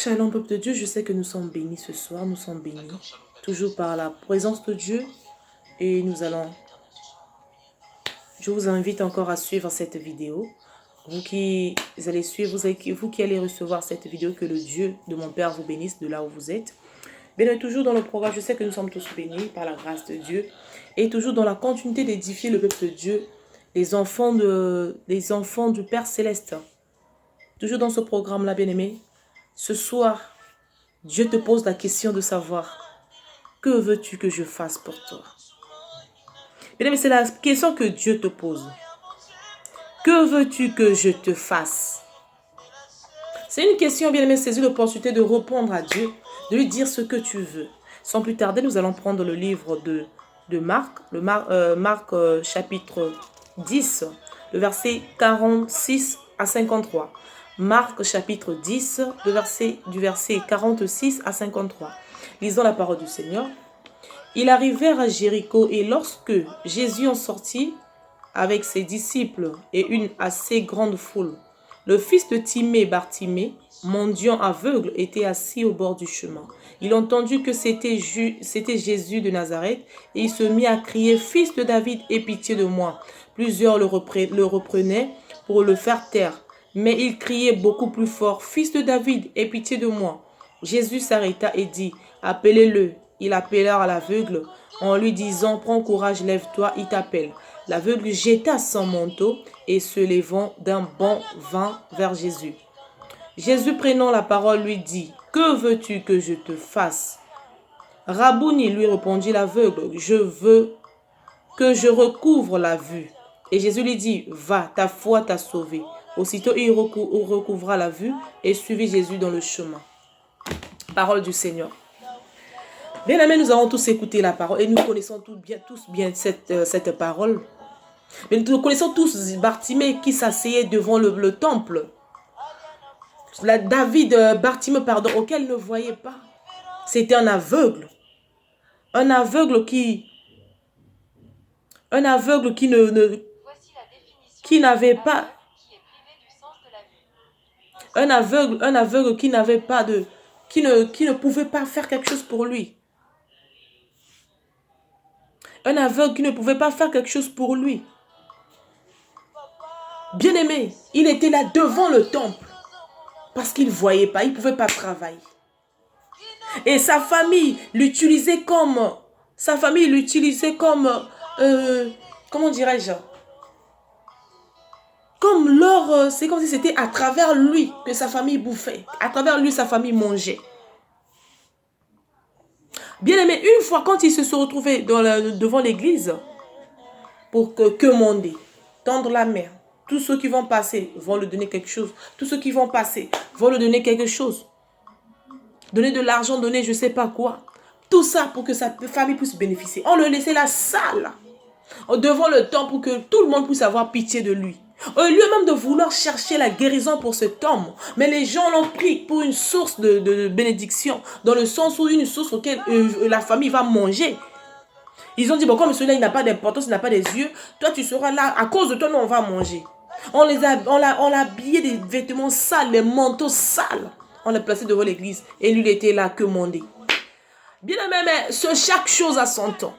Shalom, peuple de Dieu, je sais que nous sommes bénis ce soir, nous sommes bénis, toujours par la présence de Dieu. Et je vous invite encore à suivre cette vidéo. Vous qui allez suivre, vous qui allez recevoir cette vidéo, que le Dieu de mon Père vous bénisse de là où vous êtes. Bien, toujours dans le programme, je sais que nous sommes tous bénis par la grâce de Dieu. Et toujours dans la continuité d'édifier le peuple de Dieu, les enfants du Père Céleste. Toujours dans ce programme-là, bien-aimé, ce soir, Dieu te pose la question de savoir, que veux-tu que je fasse pour toi? Bien-aimé, c'est la question que Dieu te pose. Que veux-tu que je te fasse? C'est une question, bien-aimé, saisis l'opportunité de répondre à Dieu, de lui dire ce que tu veux. Sans plus tarder, nous allons prendre le livre de Marc, Marc chapitre 10, le verset 46 à 53. Marc chapitre 10, du verset 46 à 53. Lisons la parole du Seigneur. Ils arrivèrent à Jéricho et lorsque Jésus en sortit avec ses disciples et une assez grande foule, le fils de Timée, Bartimée, mendiant aveugle, était assis au bord du chemin. Il entendit que c'était Jésus de Nazareth et il se mit à crier « Fils de David, aie pitié de moi !» Plusieurs le reprenaient pour le faire taire, mais il criait beaucoup plus fort « Fils de David, aie pitié de moi !» Jésus s'arrêta et dit « Appelez-le !» Ils appelèrent à l'aveugle en lui disant « Prends courage, lève-toi, il t'appelle. » L'aveugle jeta son manteau et se levant d'un bond vint vers Jésus. Jésus prenant la parole lui dit « Que veux-tu que je te fasse ?» Rabouni, lui répondit l'aveugle, « Je veux que je recouvre la vue. » Et Jésus lui dit « Va, ta foi t'a sauvé. » Aussitôt il recouvra la vue et suivit Jésus dans le chemin. Parole du Seigneur. Bien aimés, nous avons tous écouté la parole et nous connaissons tous bien cette parole. Mais nous connaissons tous Bartimée qui s'asseyait devant le temple. Bartimée, auquel il ne voyait pas. C'était un aveugle. Un aveugle qui n'avait pas. Un aveugle qui n'avait pas de. Qui ne pouvait pas faire quelque chose pour lui. Un aveugle qui ne pouvait pas faire quelque chose pour lui. Bien-aimé, il était là devant le temple. Parce qu'il ne voyait pas, il ne pouvait pas travailler. Et sa famille l'utilisait comme... comment dirais-je? Comme leur... C'est comme si c'était à travers lui que sa famille bouffait. À travers lui, sa famille mangeait. Bien-aimé, une fois quand il se sont retrouvés devant l'église, pour commander, tendre la main, tous ceux qui vont passer vont lui donner quelque chose. Tous ceux qui vont passer vont lui donner quelque chose. Donner de l'argent, donner je ne sais pas quoi. Tout ça pour que sa famille puisse bénéficier. On le laissait la salle devant le temple pour que tout le monde puisse avoir pitié de lui. Au lieu même de vouloir chercher la guérison pour cet homme, mais les gens l'ont pris pour une source de bénédiction, dans le sens où une source auquel la famille va manger. Ils ont dit, bon, comme celui-là, il n'a pas d'importance, il n'a pas des yeux, toi tu seras là, à cause de toi, nous on va manger. On l'a habillé des vêtements sales, des manteaux sales. On l'a placé devant l'église et lui, il était là que mandé. Bien aimé, mais chaque chose a son temps.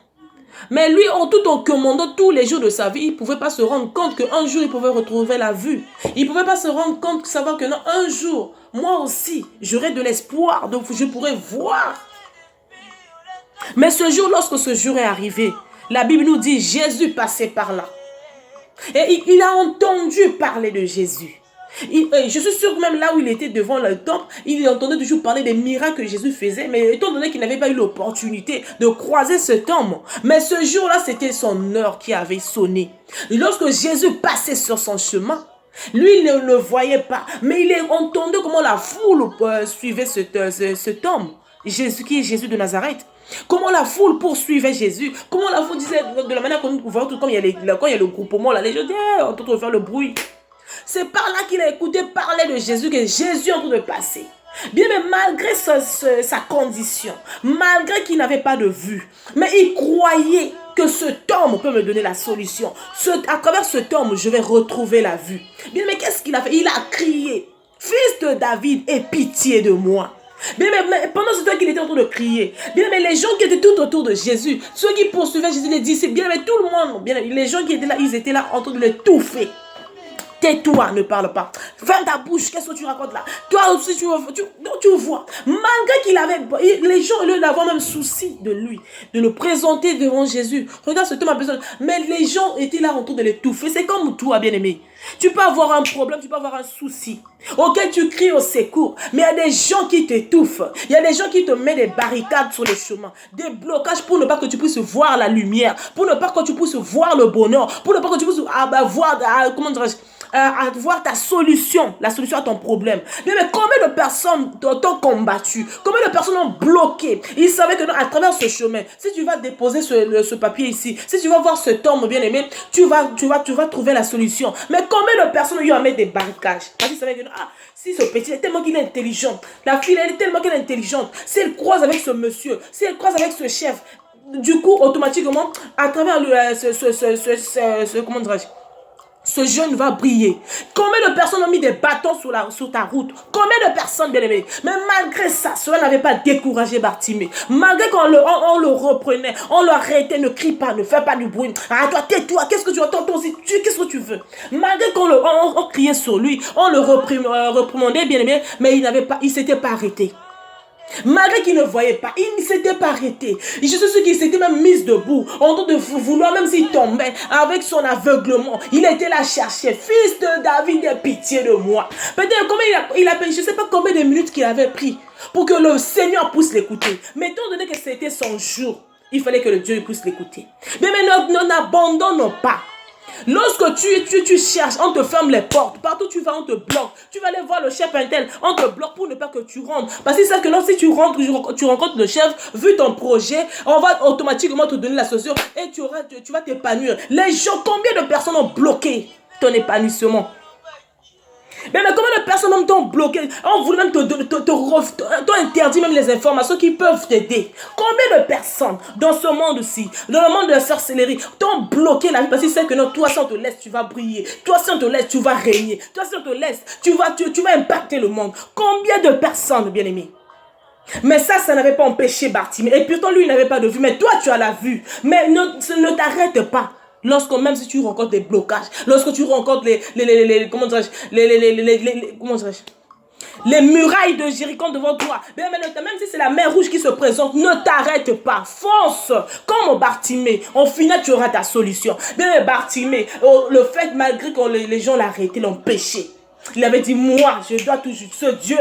Mais lui, tout en commandant tous les jours de sa vie, il ne pouvait pas se rendre compte qu'un jour, il pouvait retrouver la vue. Il ne pouvait pas se rendre compte, savoir que non, un jour, moi aussi, j'aurai de l'espoir, donc je pourrai voir. Mais ce jour, lorsque ce jour est arrivé, la Bible nous dit, Jésus passait par là. Et il a entendu parler de Jésus. Je suis sûr que même là où il était devant le temple, il entendait toujours parler des miracles que Jésus faisait. Mais étant donné qu'il n'avait pas eu l'opportunité de croiser cet homme, mais ce jour-là, c'était son heure qui avait sonné. Et lorsque Jésus passait sur son chemin, lui, il ne le voyait pas. Mais il entendait comment la foule suivait cet homme, Jésus, qui est Jésus de Nazareth. Comment la foule poursuivait Jésus. Comment la foule disait, de la manière qu'on nous voit, quand il y a le groupement, là, les gens disent, on est en train de faire le bruit. C'est par là qu'il a écouté parler de Jésus, que Jésus est en train de passer. Bien, mais malgré sa condition, malgré qu'il n'avait pas de vue, mais il croyait que cet homme peut me donner la solution. À travers cet homme, je vais retrouver la vue. Bien, mais qu'est-ce qu'il a fait? Il a crié. Fils de David, aie pitié de moi. Bien, mais pendant ce temps qu'il était en train de crier, bien, mais les gens qui étaient tout autour de Jésus, ceux qui poursuivaient Jésus, les disciples, bien, mais tout le monde, bien, les gens qui étaient là, ils étaient là en train de l'étouffer. Tais-toi, ne parle pas. Ferme ta bouche, qu'est-ce que tu racontes là? Toi aussi, tu vois. Malgré qu'il avait... Les gens, au lieu d'avoir même souci de lui, de le présenter devant Jésus. Regarde, cet homme a besoin... Mais les gens étaient là autour de l'étouffer. C'est comme toi, bien-aimé. Tu peux avoir un problème, tu peux avoir un souci auquel tu cries au secours. Mais il y a des gens qui t'étouffent. Il y a des gens qui te mettent des barricades sur le chemin. Des blocages pour ne pas que tu puisses voir la lumière. Pour ne pas que tu puisses voir le bonheur. Pour ne pas que tu puisses voir ta solution, la solution à ton problème. Mais combien de personnes t'ont combattu? Combien de personnes ont bloqué? Ils savaient que non, à travers ce chemin, si tu vas déposer ce papier ici, si tu vas voir ce tombe bien aimé, tu vas trouver la solution. Mais combien de personnes ont eu à mettre des barricages? Parce qu'ils savaient que non, si ce petit est tellement qu'il est intelligent, la fille elle est tellement qu'elle est intelligente, si elle croise avec ce monsieur, si elle croise avec ce chef, du coup automatiquement à travers comment dirais-je, ce jeune va briller. Combien de personnes ont mis des bâtons sur ta route? Combien de personnes, bien aimées? Mais malgré ça, cela n'avait pas découragé Bartimée. Malgré qu'on le reprenait, on l'arrêtait, ne crie pas, ne fais pas du bruit. Ah, toi, tais-toi, qu'est-ce que tu entends aussi? Qu'est-ce que tu veux? Malgré qu'on criait sur lui, on le reprimandait, bien aimé, mais il s'était pas arrêté. Malgré qu'il ne voyait pas, il ne s'était pas arrêté. Je suis sûr qu'il s'était même mis debout, en train de vouloir, même s'il tombait, avec son aveuglement, il était là chercher. Fils de David, aie pitié de moi. Peut-être combien il a pris, je ne sais pas combien de minutes qu'il avait pris pour que le Seigneur puisse l'écouter. Mais étant donné que c'était son jour, il fallait que le Dieu puisse l'écouter. Mais n'abandonne pas. Lorsque tu cherches, on te ferme les portes. Partout tu vas, on te bloque. Tu vas aller voir le chef intel, on te bloque pour ne pas que tu rentres. Parce que c'est que lorsque tu rentres, tu rencontres le chef, vu ton projet, on va automatiquement te donner la solution et tu vas t'épanouir. Les gens, combien de personnes ont bloqué ton épanouissement? Mais combien de personnes t'ont bloqué? On voulait même t'ont interdit même les informations qui peuvent t'aider. Combien de personnes dans ce monde-ci, dans le monde de la sorcellerie, t'ont bloqué la vie parce qu'ils savent que non, toi si on te laisse, tu vas briller. Toi si on te laisse, tu vas régner. Toi si on te laisse, tu vas impacter le monde. Combien de personnes, bien-aimés? Mais ça n'avait pas empêché Bartimée. Et pourtant, lui, il n'avait pas de vue. Mais toi, tu as la vue. Mais ne t'arrête pas. Même si tu rencontres des blocages, lorsque tu rencontres les murailles de Jéricho devant toi, même si c'est la mer rouge qui se présente, ne t'arrête pas, fonce, comme Bartimée. Au final, tu auras ta solution. Bien, Bartimée, le fait, malgré que les gens l'arrêtaient, l'ont péché. Il avait dit, moi, je dois toujours, ce Dieu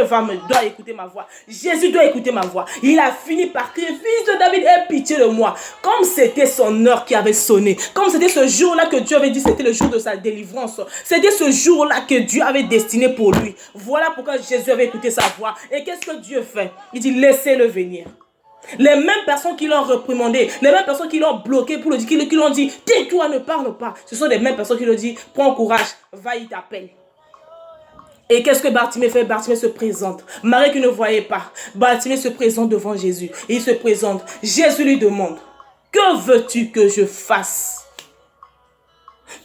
doit écouter ma voix. Jésus doit écouter ma voix. Il a fini par crier, fils de David, aie pitié de moi. Comme c'était son heure qui avait sonné. Comme c'était ce jour-là que Dieu avait dit, c'était le jour de sa délivrance. C'était ce jour-là que Dieu avait destiné pour lui. Voilà pourquoi Jésus avait écouté sa voix. Et qu'est-ce que Dieu fait? Il dit, laissez-le venir. Les mêmes personnes qui l'ont reprimandé, les mêmes personnes qui l'ont bloqué pour le dire, qui l'ont dit, tais-toi, ne parle pas. Ce sont les mêmes personnes qui lui ont dit, prends courage, va, il t'appelle. Et qu'est-ce que Bartimée fait? Bartimée se présente. Marie qui ne voyait pas. Bartimée se présente devant Jésus. Et il se présente. Jésus lui demande, que veux-tu que je fasse?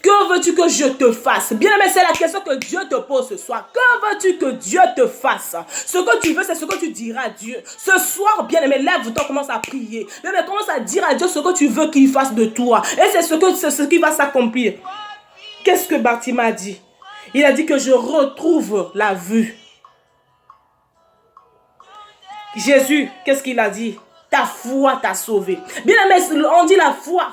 Que veux-tu que je te fasse? Bien aimé, c'est la question que Dieu te pose ce soir. Que veux-tu que Dieu te fasse? Ce que tu veux, c'est ce que tu diras à Dieu. Ce soir, bien aimé, lève-toi, commence à prier. Bien aimé, commence à dire à Dieu ce que tu veux qu'il fasse de toi. Et c'est ce qui va s'accomplir. Qu'est-ce que Bartimée a dit? Il a dit que je retrouve la vue. Jésus, qu'est-ce qu'il a dit? Ta foi t'a sauvé. Bien aimé, on dit la foi.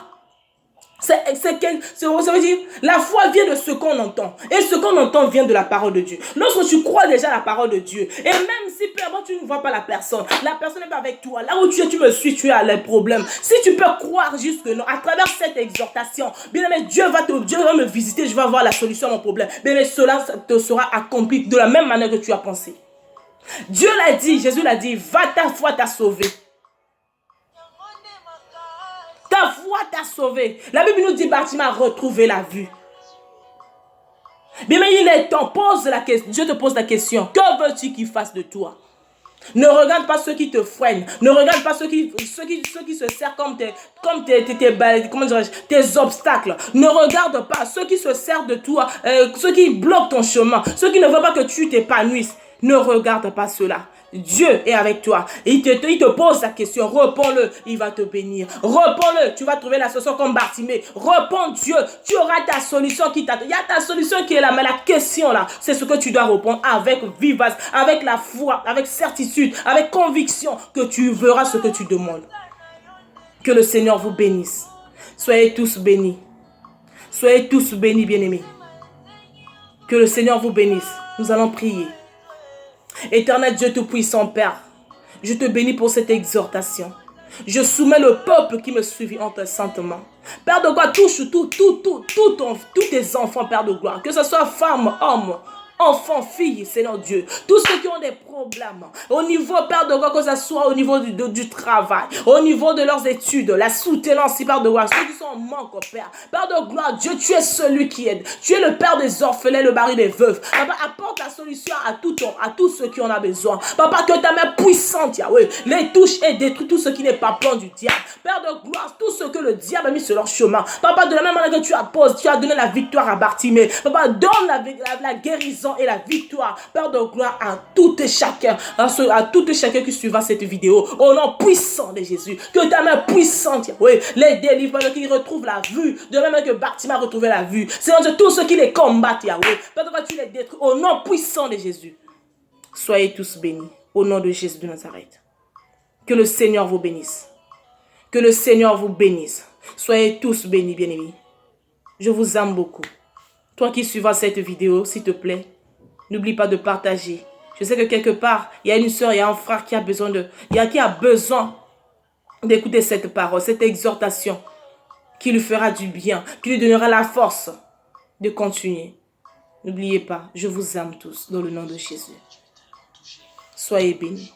Ça veut dire, la foi vient de ce qu'on entend. Et ce qu'on entend vient de la parole de Dieu. Lorsque tu crois déjà à la parole de Dieu, et même si peu importe tu ne vois pas la personne n'est pas avec toi. Là où tu me suis, tu as les problèmes. Si tu peux croire juste que non, à travers cette exhortation, bien aimé, Dieu va me visiter, je vais avoir la solution à mon problème. Bien aimé, cela te sera accompli de la même manière que tu as pensé. Dieu l'a dit, Jésus l'a dit, va, ta foi t'a sauvé. Ta foi t'a sauvé. La Bible nous dit, Bartimée a retrouvé la vue. Bien, mais il est temps, Dieu te pose la question. Que veux-tu qu'il fasse de toi? Ne regarde pas ceux qui te freinent. Ne regarde pas ceux qui se servent comme tes obstacles. Ne regarde pas ceux qui se servent de toi, ceux qui bloquent ton chemin, ceux qui ne veulent pas que tu t'épanouisses. Ne regarde pas cela. Dieu est avec toi. Il te pose la question. Réponds-le. Il va te bénir. Réponds-le. Tu vas trouver la solution comme Bartimée. Réponds Dieu. Tu auras ta solution qui t'attend. Il y a ta solution qui est là. Mais la question là, c'est ce que tu dois répondre avec vivace, avec la foi, avec certitude, avec conviction que tu verras ce que tu demandes. Que le Seigneur vous bénisse. Soyez tous bénis. Soyez tous bénis, bien-aimés. Que le Seigneur vous bénisse. Nous allons prier. Éternel Dieu Tout-Puissant, Père, je te bénis pour cette exhortation. Je soumets le peuple qui me suivit en tes saintes mains. Père de gloire, touche tous tes enfants, Père de gloire. Que ce soit femmes, hommes, enfants, filles, Seigneur Dieu. Tous ceux qui ont des problèmes. Au niveau, Père de gloire, que ce soit au niveau du travail, au niveau de leurs études, la soutenance, Père de gloire. Ceux qui sont en manque, Père. Père de gloire, Dieu, tu es celui qui aide. Tu es le Père des orphelins, le mari des veuves. Papa, apporte la solution à tous ceux qui en ont besoin. Papa, que ta main puissante, Yahweh, les touche et détruit tout ce qui n'est pas plan du diable. Père de gloire, tout ce que le diable a mis sur leur chemin. Papa, de la même manière que tu as donné la victoire à Bartimée. Papa, donne la guérison et la victoire, Père de gloire, à tout et chacun, qui suivra cette vidéo, au nom puissant de Jésus. Que ta main puissante, Yahweh, les délivre, qu'ils retrouvent la vue, de même que Bartimée a retrouvé la vue. Seigneur Dieu, tous ceux qui les combattent, Yahweh, Père de gloire, tu les détruis, au nom puissant de Jésus. Soyez tous bénis, au nom de Jésus de Nazareth. Que le Seigneur vous bénisse. Que le Seigneur vous bénisse. Soyez tous bénis, bien-aimés. Je vous aime beaucoup. Toi qui suivras cette vidéo, s'il te plaît, n'oublie pas de partager. Je sais que quelque part, il y a une soeur, il y a un frère qui a besoin d'écouter cette parole, cette exhortation qui lui fera du bien, qui lui donnera la force de continuer. N'oubliez pas, je vous aime tous dans le nom de Jésus. Soyez bénis.